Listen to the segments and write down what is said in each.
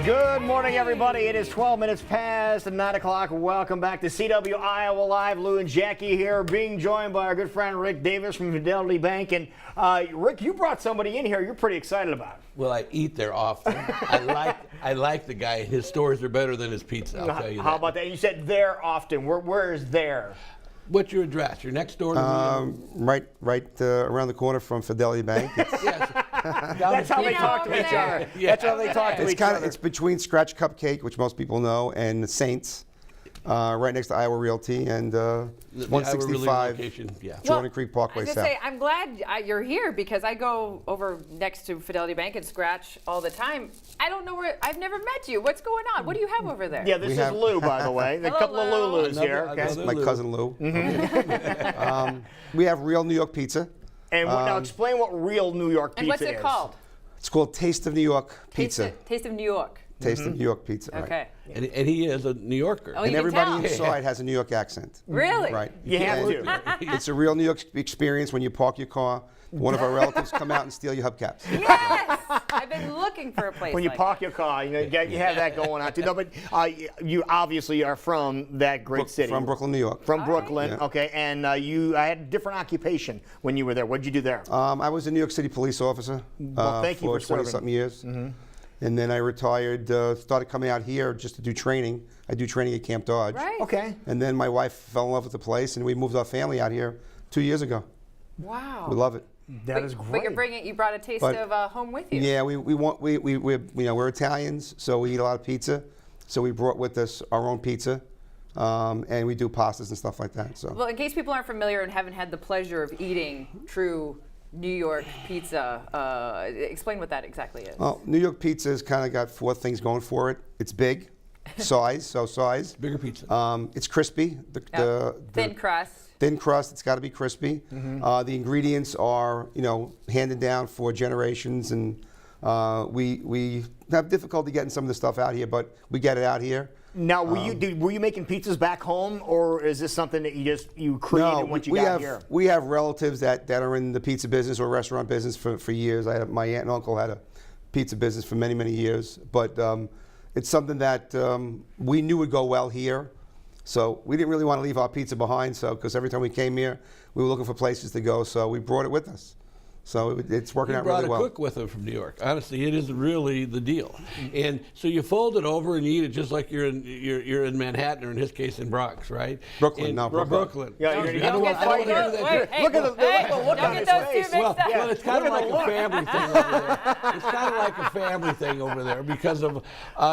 Good morning, everybody. It is 12 minutes past 9 o'clock. Welcome back to CW Iowa Live. Lou and Jackie here, being joined by our good friend Rick Davis from Fidelity Bank. And Rick, you brought somebody in here you're pretty excited about. Well, I eat there often. I like the guy. His stores are better than his pizza, I'll tell you that. How about that? You said there often. Where is there? What's your address? You're next door to me? Right around the corner from Fidelity Bank. Yes. That's how they talk to each other. That's how they talk to each other. It's between Scratch Cupcake, which most people know, and the Saints, right next to Iowa Realty, and 165 Jordan Creek Parkway I was South. gonna say, I'm glad you're here because I go over next to Fidelity Bank and Scratch all the time. I don't know where, I've never met you. What's going on? What do you have over there? Yeah, this is Lou, by the way. A couple of Lulus here. That's my cousin Lou. We have real New York pizza. And now explain what real New York pizza is. And what's it called? It's called Taste of New York Pizza. Taste of New York. Taste of New York Pizza. Right. Okay. And he is a New Yorker. Oh, And you can everybody tell. inside has a New York accent. Really? Right. You have to. It's a real New York experience when you park your car. One of our relatives come out and steal your hubcaps. Yes! I've been looking for a place When you like park that. your car, you have that going on too. No, but you obviously are from that great city. From Brooklyn, New York. From Brooklyn, Yeah. okay. And I had a different occupation when you were there. What did you do there? I was a New York City police officer Well, thank you for serving. 20-something years. And then I retired, started coming out here just to do training. I do training at Camp Dodge. Right. Okay. And then my wife fell in love with the place, and we moved our family out here 2 years ago. Wow. We love it. That is But great. you brought a taste But- of home with you. Yeah, we're Italians, so we eat a lot of pizza. So we brought with us our own pizza, and we do pastas and stuff like that. So. Well, in case people aren't familiar and haven't had the pleasure of eating true New York pizza, explain what that exactly is. Well, New York pizza has kind of got four things going for it. It's big, size. Bigger pizza. It's crispy. Thin crust. Thin crust. It's got to be crispy. The ingredients are, handed down for generations, and we have difficulty getting some of the stuff out here, but we get it out here. Now, were you making pizzas back home, or is this something that you created once you got here? We have relatives that are in the pizza business or restaurant business for years. My aunt and uncle had a pizza business for many, many years, but it's something that we knew would go well here. So we didn't really want to leave our pizza behind, because every time we came here, we were looking for places to go, so we brought it with us. So it's working out really well. You brought a cook with him from New York. Honestly, it is really the deal. And so you fold it over and you eat it just like you're in Manhattan, or in his case in Bronx, right? Brooklyn. Brooklyn. Yeah, Don't you're get gonna those fight here. two Look at the look on his face. mixed up. Well, it's kind of like a family thing over there. It's kind of like a family thing over there because of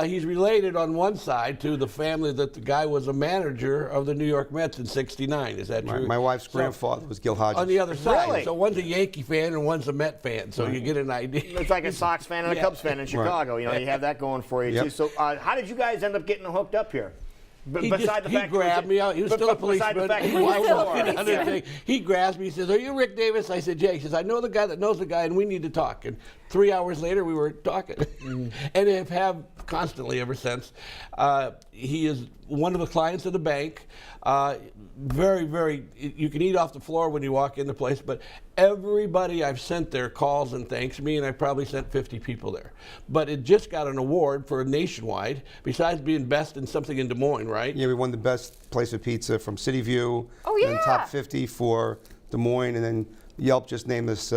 he's related on one side to the family that the guy was a manager of the New York Mets in '69. Is that true? My wife's grandfather was Gil Hodges. On the other side. Really? So one's a Yankee fan and one's a Met fan. So you get an idea. It's like a Sox fan and a Cubs fan in Chicago. You have that going for you too. So how did you guys end up getting hooked up here? He grabbed me out. He was still a policeman. He grabs me. He says, "Are you Rick Davis?" I said, "Yeah." He says, "I know the guy that knows the guy, and we need to talk." And 3 hours later, we were talking, and have constantly ever since. He is one of the clients of the bank. Very, very. You can eat off the floor when you walk in the place, but everybody I've sent there calls and thanks me, and I probably sent 50 people there. But it just got an award for nationwide, besides being best in something in Des Moines, right? Yeah, we won the best place of pizza from City View. Oh, And then yeah. top 50 for Des Moines, and then Yelp just named us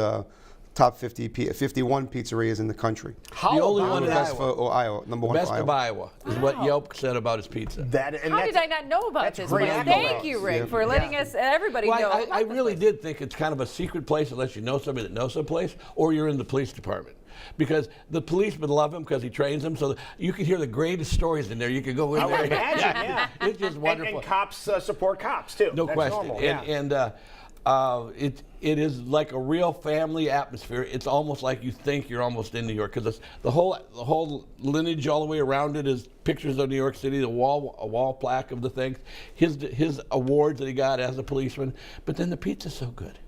top 51 pizzerias in the country. The only one in Best Iowa. for Iowa, number one Best for of Iowa. Iowa is what Yelp said about his pizza. How did I not know about that's this? great Well, accolades. thank you, Rick, Yeah. for letting us, everybody Well, know. I about this really place. did think it's kind of a secret place unless you know somebody that knows some place, or you're in the police department. Because the policemen love him because he trains them, so you can hear the greatest stories in there. You can go in I there. would imagine, yeah. It's just wonderful. And cops support cops too. No That's question. normal, It is like a real family atmosphere. It's almost like you think you're almost in New York, because the whole lineage all the way around it is pictures of New York City, a wall plaque of the things, his awards that he got as a policeman. But then the pizza's so good.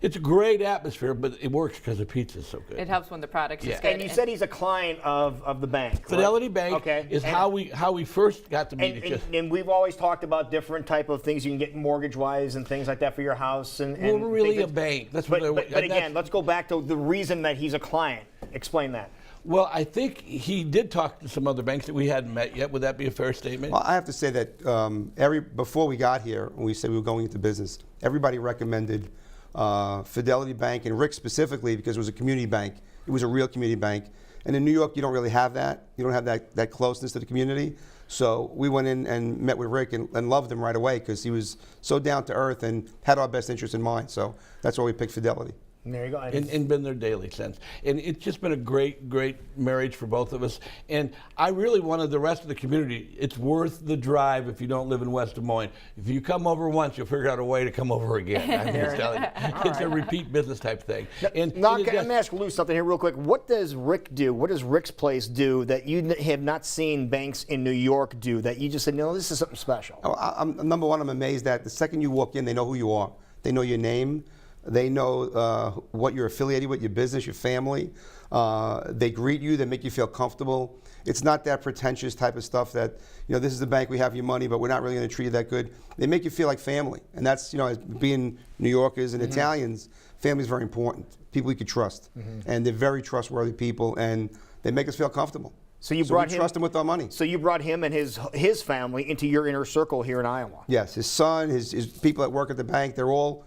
It's a great atmosphere, but it works because the pizza's so good. It helps when the product Yeah. is good. And you said he's a client of the bank. Right? Fidelity Bank Okay. is And- how we first got to meet each other. And we've always talked about different type of things you can get mortgage-wise and things like that for your house. And We're really things a that- bank. That's But what. again, let's go back to the reason that he's a client. Explain that. Well, I think he did talk to some other banks that we hadn't met yet. Would that be a fair statement? Well, I have to say that before we got here, when we said we were going into business, everybody recommended Fidelity Bank, and Rick specifically, because it was a community bank. It was a real community bank. And in New York, you don't really have that. You don't have that closeness to the community. So we went in and met with Rick and loved him right away because he was so down to earth and had our best interest in mind. So that's why we picked Fidelity. And there you go. And been there daily since. And it's just been a great, great marriage for both of us. And I really wanted the rest of the community, it's worth the drive if you don't live in West Des Moines. If you come over once, you'll figure out a way to come over again. I'm just telling you. It's a repeat business type thing. Now, let me ask Lou something here real quick. What does Rick do? What does Rick's place do that you have not seen banks in New York do that you just said, no, this is something special? Oh, number one, I'm amazed that the second you walk in, they know who you are. They know your name. They know what you're affiliated with, your business, your family. They greet you. They make you feel comfortable. It's not that pretentious type of stuff that, this is the bank, we have your money, but we're not really going to treat you that good. They make you feel like family. And that's, as being New Yorkers and Italians, family is very important. People you can trust. And they're very trustworthy people, and they make us feel comfortable. So we trust him with our money. So you brought him and his family into your inner circle here in Iowa. Yes, his son, his people that work at the bank, they're all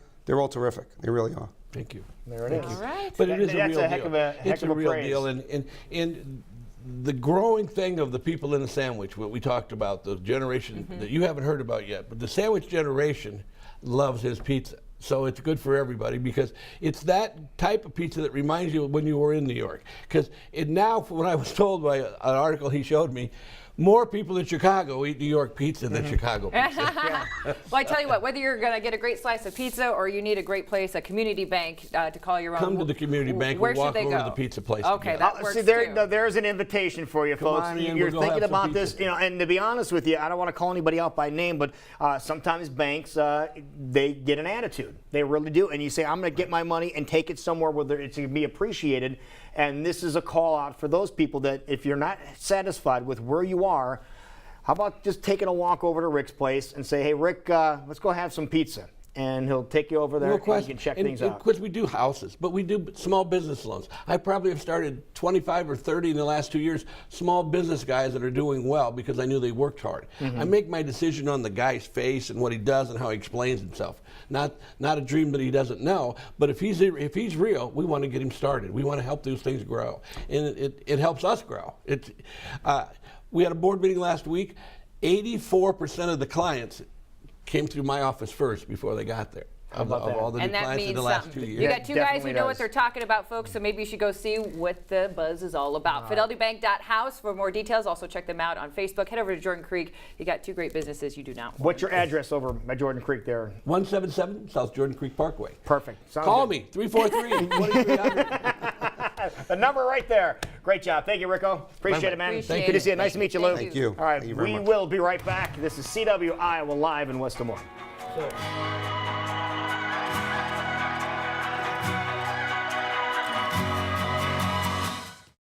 terrific. They really are. Thank you. There it is. All right. But it is a real deal. It's a real deal. And the growing thing of the people in the sandwich, what we talked about, the generation that you haven't heard about yet, but the sandwich generation loves his pizza. So it's good for everybody because it's that type of pizza that reminds you of when you were in New York. Because now, when I was told by an article he showed me, more people in Chicago eat New York pizza than Chicago pizza. Well, I tell you what, whether you're going to get a great slice of pizza or you need a great place, a community bank to call your own. Come to the community bank Where and walk should they over go? to the pizza place. Okay, that works See, there's an invitation for you, folks. on in, You're we'll go thinking have some about this, pizza. and to be honest with you, I don't want to call anybody out by name, but sometimes banks, they get an attitude. They really do. And you say, I'm going to get my money and take it somewhere where it's going to be appreciated. And this is a call out for those people that if you're not satisfied with where you are, how about just taking a walk over to Rick's place and say, hey, Rick, let's go have some pizza. And he'll take you over there and you can check things out. Because we do houses, but we do small business loans. I probably have started 25 or 30 in the last 2 years, small business guys that are doing well because I knew they worked hard. I make my decision on the guy's face and what he does and how he explains himself. Not a dream that he doesn't know, but if he's real, we want to get him started. We want to help those things grow. And it helps us grow. We had a board meeting last week. 84% of the clients came through my office first before they got there. Of all the new clients in the last 2 years. You got two guys who know what they're talking about, folks, so maybe you should go see what the buzz is all about. FidelityBank.house for more details. Also check them out on Facebook. Head over to Jordan Creek. You got two great businesses you do not want. What's your address over at Jordan Creek there? 177 South Jordan Creek Parkway. Perfect. Call me, 343-2300. The number right there. Great job. Thank you, Rico. Appreciate it, man. Appreciate Good to see you. Nice to meet you, Lou. Thank you. All right, Thank you very we much. will be right back. This is CW Iowa Live in West Des Moines.